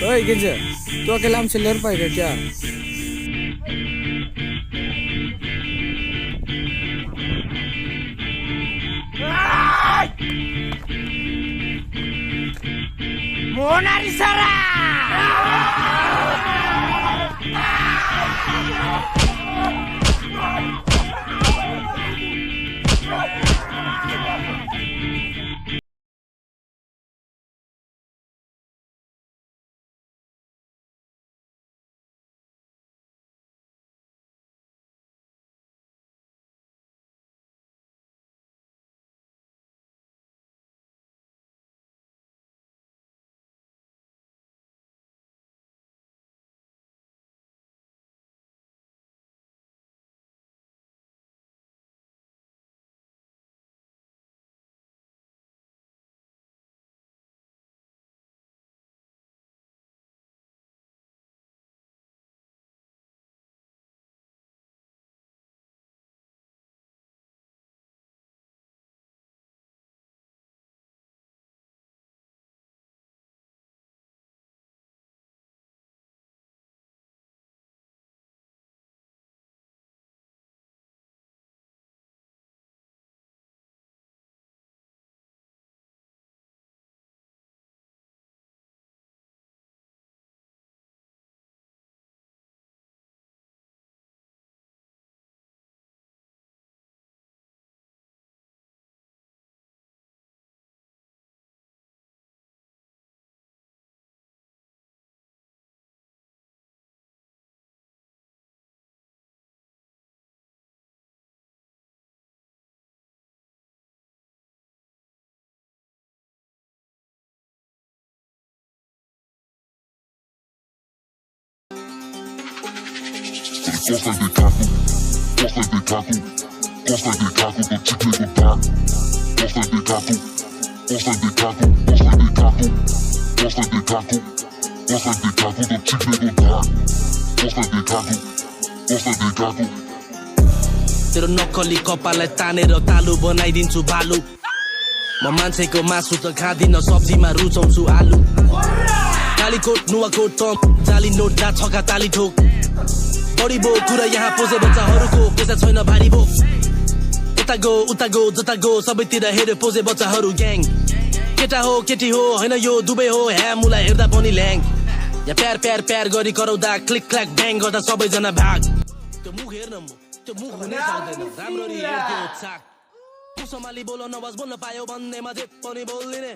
ओए गिंजे, तू अकेला हमसे लड़ पाएगा क्या? Monarisara! तेरो नक्कली कपाललाई तानेर तालु बनाइदिन्छु बालु म मान्छेको मासु त खादिन सब्जीमा रुचाउँछु आलु कालीकोट नुवाकोट तम जाली नोट जा छका ताली ठोक बढी बो कुरा यहाँ पोसे बच्चाहरूको पैसा छैन भारी बो उता गो जता गो सबैतिर हेरे पोसे बच्चाहरू ग्याङ केटा हो केटी हो हैन यो दुबई हो ह्या मुलाई हेर्दा पनि ल्याङ या प्यार प्यार प्यार गरी कराउँदा क्लिक क्ल्याक ब्याङ गर्दा सबैजना भाग त्यो मुख हेर्न म त्यो मुख हुनै सक्दैन राम्ररी हेर्थ्यो छाक सम्हाली बोल नवाज बोल्न पायो भन्नेमा जे पनि बोल्दिने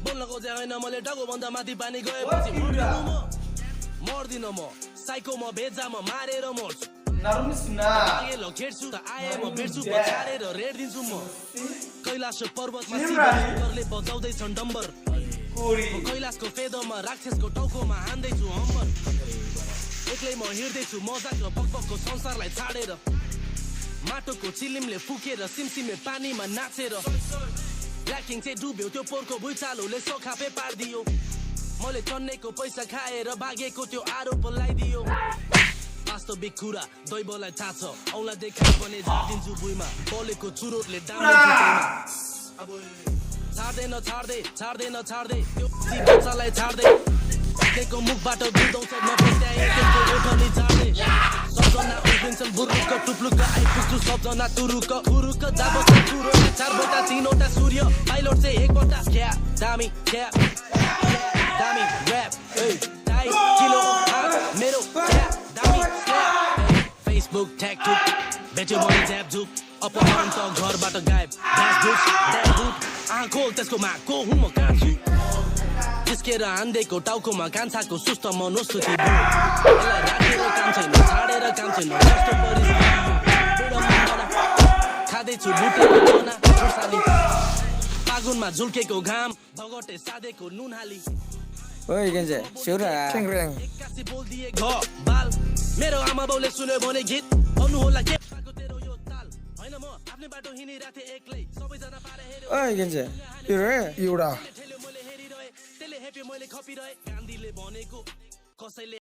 बोल्न खोजे होइन मैले टाउको भन्दा माथि पानी गएपछि मर्दिन म साइको म भेजा म मारेर मर्छु narumi सुना ल खेड्छु त आए म भेट्छु पछारेर रेड दिन्छु म कैलाश पर्वतमा शिवले बजाउँदै छन् डम्बर कैलाशको फेदमा राक्षसको टाउकोमा हान्दैछु हम्बर एक्लै म हिँड्दैछु मजाक र पकपकको संसारलाई छाडेर माटोको चिलिमले फुकेर सिमसिमे पानीमा नाचेर ल्याकिङ चाहिँ डुब्यो त्यो पोरको भुइँचालोले सोखापे पारिदियो मैले चन्नेको पैसा खाएर भागेको त्यो आरोप लगाइदियो वास्तविक कुरा दैवलाई थाहा छ औला देखाइ पनि झादिन्छु भुइँमा बोलेको चुरोटले छाड्दैन त्यो बच्चालाई छाड्दै त्यसको मुखबाट बिर्दाउँछ नपत्याए त्यसको ओठनी छाड्दै सबजना उभिन्छन् बुरुक्क टुप्लुक्क आइपुग्छु सबजना तुरुक्क जाबस्छ चुरो 4 बटा 3 वटा सूर्य पाइलट चाहिँ 1 बटा क्या दामी ऱ्याप टाइ किलो मेरो क्या दामी फेसबुक ट्याग टुक भेट्यो भने ज्याप झुक अपहरण त घरबाट गायब आँखो त्यसको माको हुँ म कान्छु जिस्केर हान्देको टाउकोमा कान्छाको सुस्त मनोस्तुति राखेर काम छैन छाडेर काम छैन कस्तो खाँदैछु फागुनमा झुल्केको घाम भगटे सादेको नुन हाली ओइ गेन्जे सिउरा एक्कासी बोल्दिए घ बाल मेरो आमा बाउले सुन्यो भने गीत भन्नु होला के तेरो यो ताल हैन म आफ्नै बाटो हिँडिराथे एक्लै सबैजना पारे हेर्यो ओइ गेन्जे एउटा त्यसले हेपी मैले खपिरहे गान्धीले भनेको कसैले